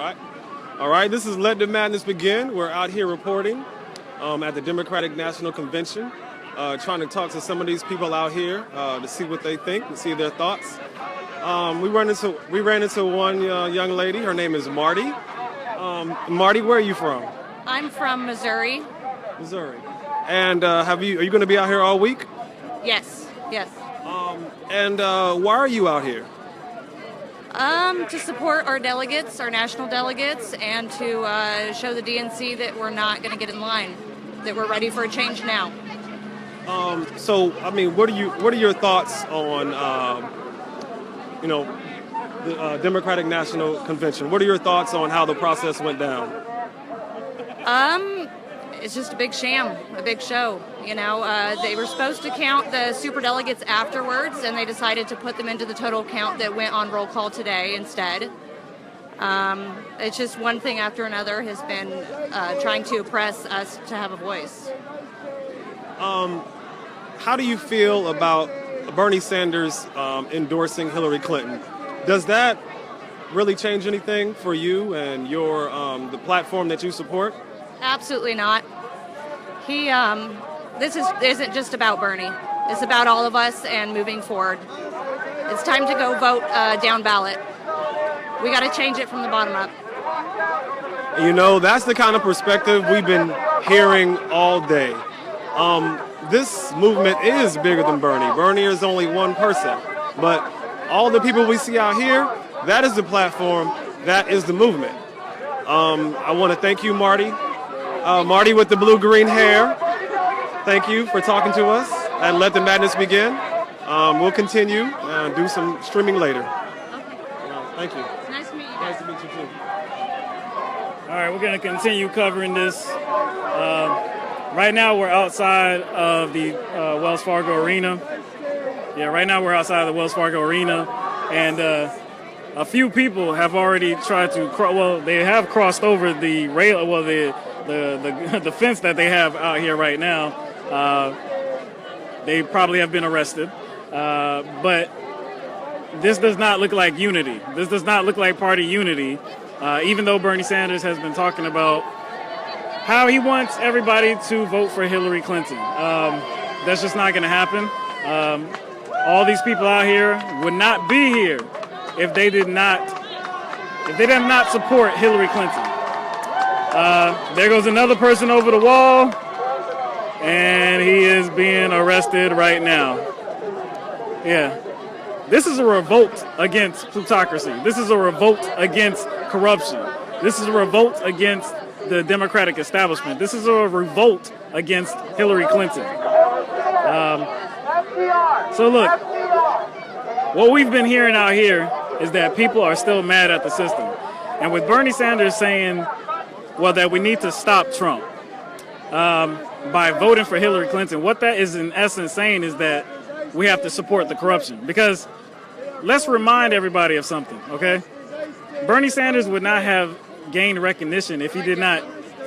right. All right, this is Let the Madness Begin. We're out here reporting at the Democratic National Convention, trying to talk to some of these people out here to see what they think and see their thoughts. We ran into one young lady. Her name is Marty. Marty, where are you from? I'm from Missouri. Missouri. And are you going to be out here all week? Yes. And why are you out here? To support our delegates, our national delegates, and to show the DNC that we're not going to get in line, that we're ready for a change now. So, I mean, what are your thoughts on, the Democratic National Convention? What are your thoughts on how the process went down? It's just a big sham, a big show. They were supposed to count the superdelegates afterwards, and they decided to put them into the total count that went on roll call today instead. It's just one thing after another has been trying to oppress us to have a voice. How do you feel about Bernie Sanders endorsing Hillary Clinton? Does that really change anything for you and your the platform that you support? Absolutely not. This isn't just about Bernie. It's about all of us and moving forward. It's time to go vote down ballot. We got to change it from the bottom up. That's the kind of perspective we've been hearing all day. This movement is bigger than Bernie. Bernie is only one person. But all the people we see out here, that is the platform, that is the movement. I want to thank you, Marty. Marty with the blue-green hair. Thank you for talking to us and Let the Madness Begin. We'll continue and do some streaming later. Okay. Thank you. Nice to meet you. Nice to meet you too. All right, we're going to continue covering this. Right now we're outside of the Wells Fargo Arena. Yeah, right now we're outside of the Wells Fargo Arena, and a few people have already tried to they have crossed over the rail, the fence that they have out here right now. They probably have been arrested, but this does not look like unity. This does not look like party unity, even though Bernie Sanders has been talking about how he wants everybody to vote for Hillary Clinton. That's just not going to happen. All these people out here would not be here if they did not support Hillary Clinton. There goes another person over the wall, and he is being arrested right now. Yeah. This is a revolt against plutocracy. This is a revolt against corruption. This is a revolt against the Democratic establishment. This is a revolt against Hillary Clinton. So look, what we've been hearing out here is that people are still mad at the system. And with Bernie Sanders saying, that we need to stop Trump by voting for Hillary Clinton, what that is in essence saying is that we have to support the corruption. Because let's remind everybody of something, okay? Bernie Sanders would not have gained recognition if he did not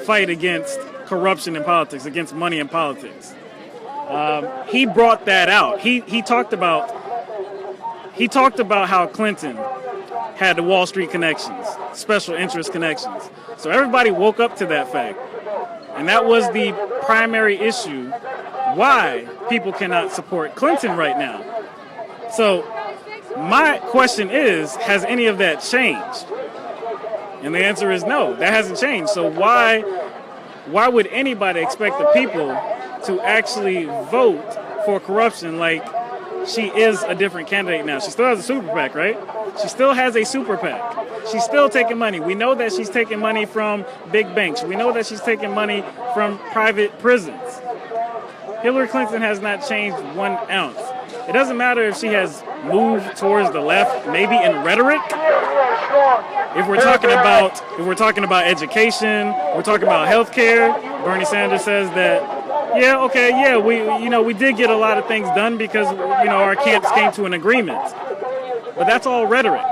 fight against corruption in politics, against money in politics. He brought that out. He talked about how Clinton had the Wall Street connections, special interest connections. So everybody woke up to that fact. And that was the primary issue why people cannot support Clinton right now. So my question is, has any of that changed? And the answer is no, that hasn't changed. So why would anybody expect the people to actually vote for corruption like she is a different candidate now? She still has a super PAC, right? She still has a super PAC. She's still taking money. We know that she's taking money from big banks. We know that she's taking money from private prisons. Hillary Clinton has not changed 1 ounce. It doesn't matter if she has moved towards the left, maybe in rhetoric. If we're talking about education, we're talking about healthcare. Bernie Sanders says that, we did get a lot of things done because our camps came to an agreement. But that's all rhetoric.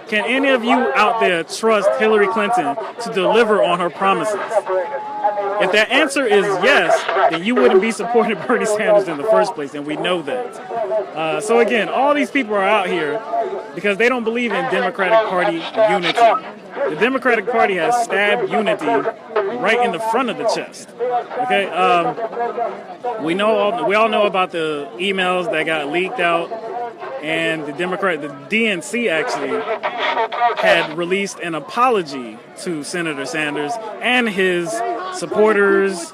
Can any of you out there trust Hillary Clinton to deliver on her promises? If that answer is yes, then you wouldn't be supporting Bernie Sanders in the first place, and we know that. So again, all these people are out here because they don't believe in Democratic Party unity. The Democratic Party has stabbed unity right in the front of the chest. Okay, we all know about the emails that got leaked out, and the DNC actually had released an apology to Senator Sanders and his supporters,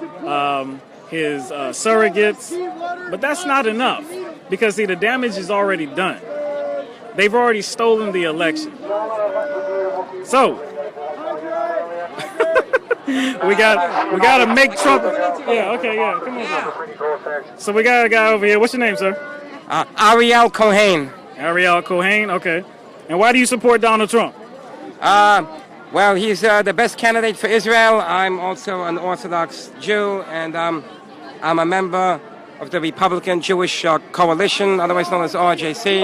his surrogates, but that's not enough because see, the damage is already done. They've already stolen the election. So we got to make Trump. Yeah, okay, yeah, come on. Bro. So we got a guy over here. What's your name, sir? Ariel Cohen. Ariel Cohen. Okay. And why do you support Donald Trump? Well, he's the best candidate for Israel. I'm also an Orthodox Jew, and I'm a member of the Republican Jewish Coalition, otherwise known as RJC,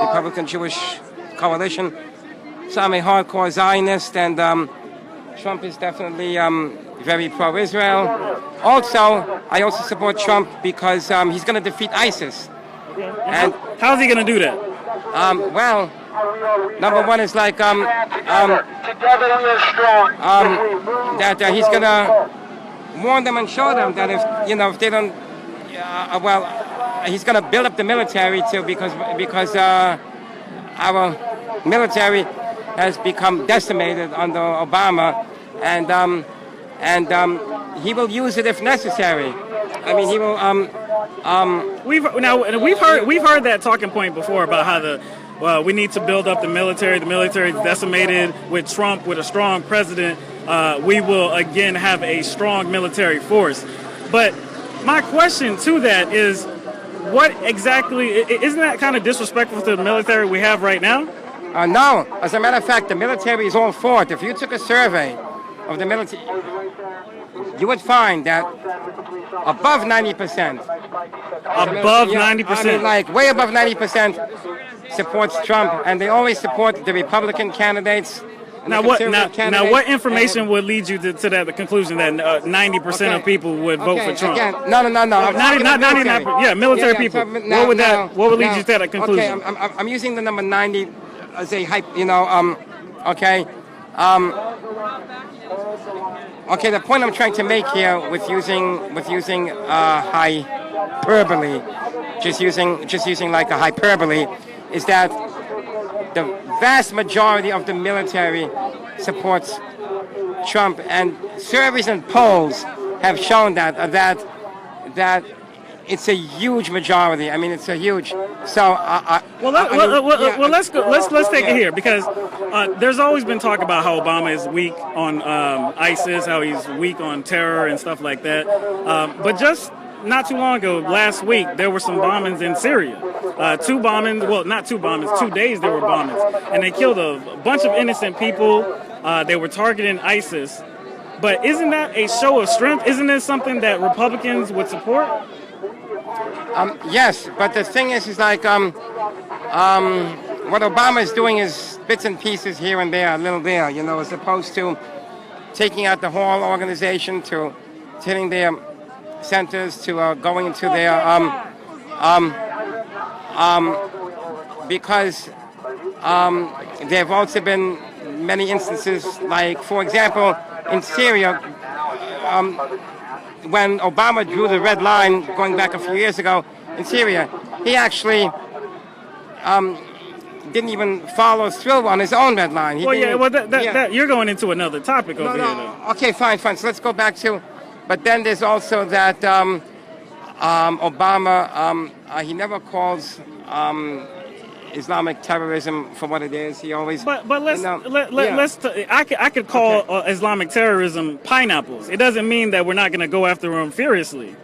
Republican Jewish Coalition. So I'm a hardcore Zionist, and Trump is definitely very pro-Israel. Also, I also support Trump because he's going to defeat ISIS. And how's he going to do that? Well, number one is like that he's going to warn them and show them that if they don't, he's going to build up the military too because our military has become decimated under Obama, and he will use it if necessary. I mean, he will. We've heard that talking point before about how we need to build up the military. The military is decimated. With Trump, with a strong president, we will again have a strong military force. But my question to that is, what exactly isn't that kind of disrespectful to the military we have right now? No. As a matter of fact, the military is all for it. If you took a survey of the military, you would find that above 90%. Above 90%? I mean, like way above 90% supports Trump, and they always support the Republican candidates. Now what information would lead you to that conclusion that 90% of people would vote for Trump? Again, no. Not 99%. Yeah, military people. What would lead you to that conclusion? Okay, I'm using the number 90 as a hype. Okay. Okay, the point I'm trying to make here with using hyperbole, just using like a hyperbole, is that the vast majority of the military supports Trump, and surveys and polls have shown that it's a huge majority. I mean, it's a huge. So let's take it here because there's always been talk about how Obama is weak on ISIS, how he's weak on terror and stuff like that. But just not too long ago, last week, there were some bombings in Syria. 2 bombings, well, not 2 bombings, 2 days there were bombings. And they killed a bunch of innocent people. They were targeting ISIS. But isn't that a show of strength? Isn't this something that Republicans would support? Yes, but the thing is like what Obama is doing is bits and pieces here and there, a little there, as opposed to taking out the whole organization, to hitting their centers, to going into their because there have also been many instances, like for example in Syria, when Obama drew the red line going back a few years ago in Syria, he actually didn't even follow through on his own red line. You're going into another topic over here. Though. Okay, fine. So let's go back to. But then there's also that Obama. He never calls Islamic terrorism for what it is. He always. But I could call Islamic terrorism pineapples. It doesn't mean that we're not going to go after them furiously.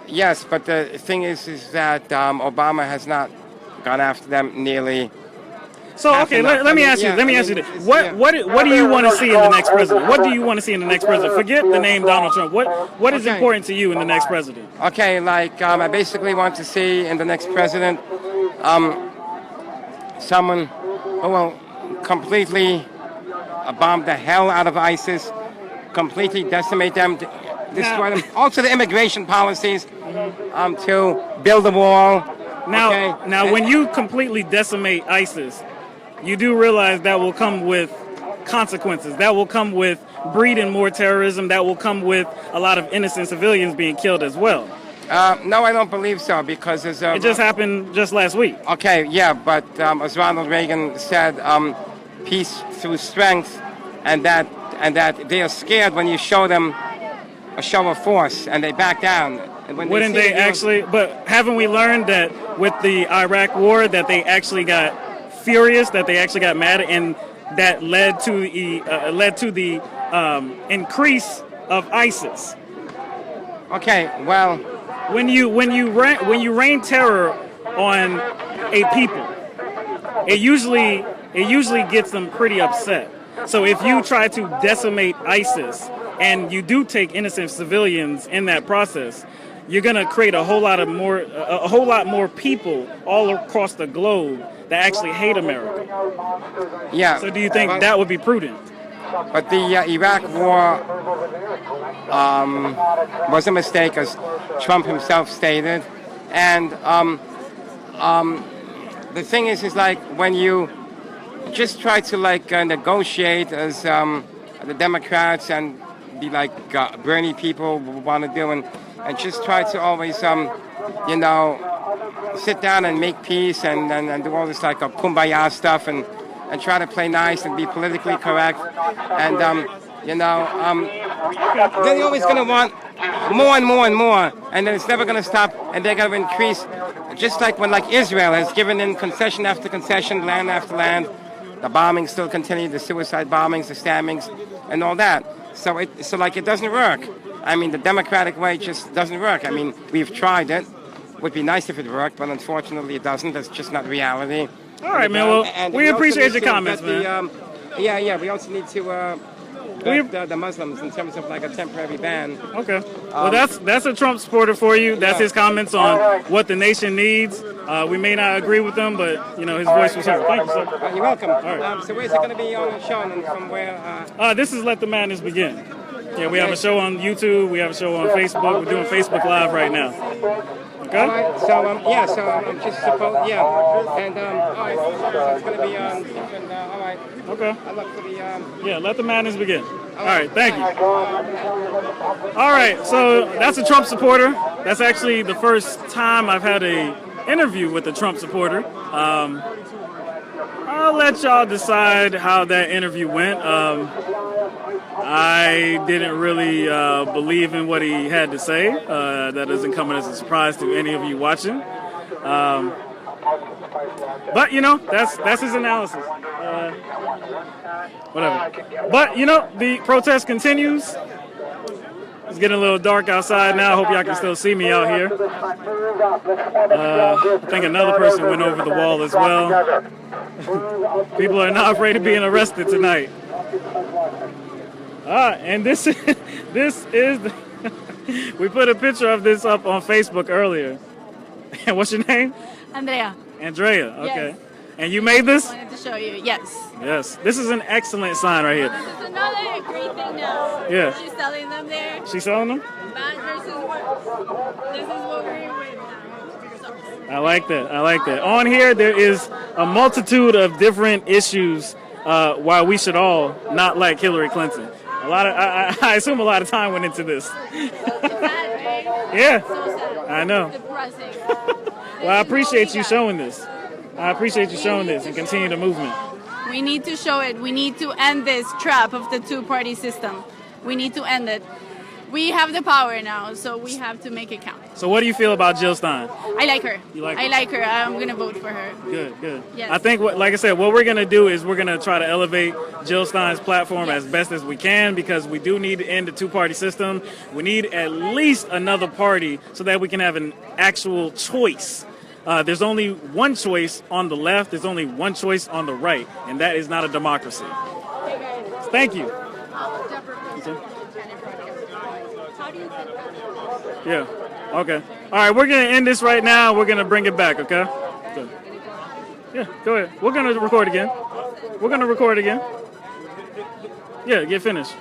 Yes, but the thing is that Obama has not gone after them nearly. So okay, let me ask you this: what do you want to see in the next president? What do you want to see in the next president? Forget the name Donald Trump. What is important to you in the next president? Okay, like I basically want to see in the next president someone who will completely bomb the hell out of ISIS, completely decimate them, destroy them. Also the immigration policies to build a wall. Now, when you completely decimate ISIS, you do realize that will come with consequences. That will come with breeding more terrorism. That will come with a lot of innocent civilians being killed as well. No, I don't believe so, because there's It just happened just last week. Okay, yeah, but as Ronald Reagan said, peace through strength, and that they are scared when you show them a show of force, and they back down. And when Wouldn't they actually? But haven't we learned that with the Iraq War that they actually got furious, that they actually got mad, and that led to the increase of ISIS? Okay, well, when you rain terror on a people, it usually gets them pretty upset. So if you try to decimate ISIS and you do take innocent civilians in that process, you're going to create a whole lot more people all across the globe that actually hate America. Yeah. So do you think that would be prudent? But the Iraq War was a mistake, as Trump himself stated. And the thing is like when you just try to negotiate as the Democrats and the Bernie people want to do, and just try to always sit down and make peace and do all this a kumbaya stuff and try to play nice and be politically correct, and they're always going to want more and more and more, and then it's never going to stop, and they're going to increase, just like when Israel has given in concession after concession, land after land. The bombings still continue, the suicide bombings, the stabbings, and all that. So it doesn't work. I mean, the democratic way just doesn't work. I mean, we've tried it. Would be nice if it worked, but unfortunately it doesn't. That's just not reality. All right, man. Well, we appreciate your comments, man. We also need to the Muslims in terms of a temporary ban. Okay. Well, that's a Trump supporter for you. That's his comments on what the nation needs. We may not agree with them, but his voice was heard. Thank you, sir. You're welcome. All right. So where's it going to be on the show, and from where? This is Let the Madness Begin. Yeah, we have a show on YouTube. We have a show on Facebook. We're doing Facebook Live right now. Okay. All right. So I'm just supposed. Yeah. And all right. So it's going to be different. All right. Okay. I look for the. Yeah. Let the madness begin. All right. Thank you. All right. So that's a Trump supporter. That's actually the first time I've had a interview with a Trump supporter. I'll let y'all decide how that interview went. I didn't really believe in what he had to say. That doesn't come as a surprise to any of you watching. But that's his analysis. Whatever. But the protest continues. It's getting a little dark outside now. I hope y'all can still see me out here. I think another person went over the wall as well. People are not afraid of being arrested tonight. And this is we put a picture of this up on Facebook earlier. And what's your name? Andrea. Andrea, okay. Yes. And you made this? I wanted to show you, yes. Yes. This is an excellent sign right here. This is another great thing now. Yeah. She's selling them there. She's selling them? Bad versus worse. This is what we're with now. I like that. On here, there is a multitude of different issues why we should all not like Hillary Clinton. I assume a lot of time went into this. It's sad, right? Yeah. So sad. I know. Depressing. Well, I appreciate you showing this. I appreciate you showing this and continue the movement. We need to show it. We need to end this trap of the two-party system. We need to end it. We have the power now, so we have to make it count. So what do you feel about Jill Stein? I like her. You like her? I like her. I'm going to vote for her. Good. Yes. I think, like I said, what we're going to do is we're going to try to elevate Jill Stein's platform as best as we can, because we do need to end the two-party system. We need at least another party so that we can have an actual choice. There's only one choice on the left. There's only one choice on the right, and that is not a democracy. Thank you. Yeah. Okay. All right. We're gonna end this right now. We're gonna bring it back. Okay. Good. Yeah. Go ahead. We're gonna record again. Yeah. Get finished.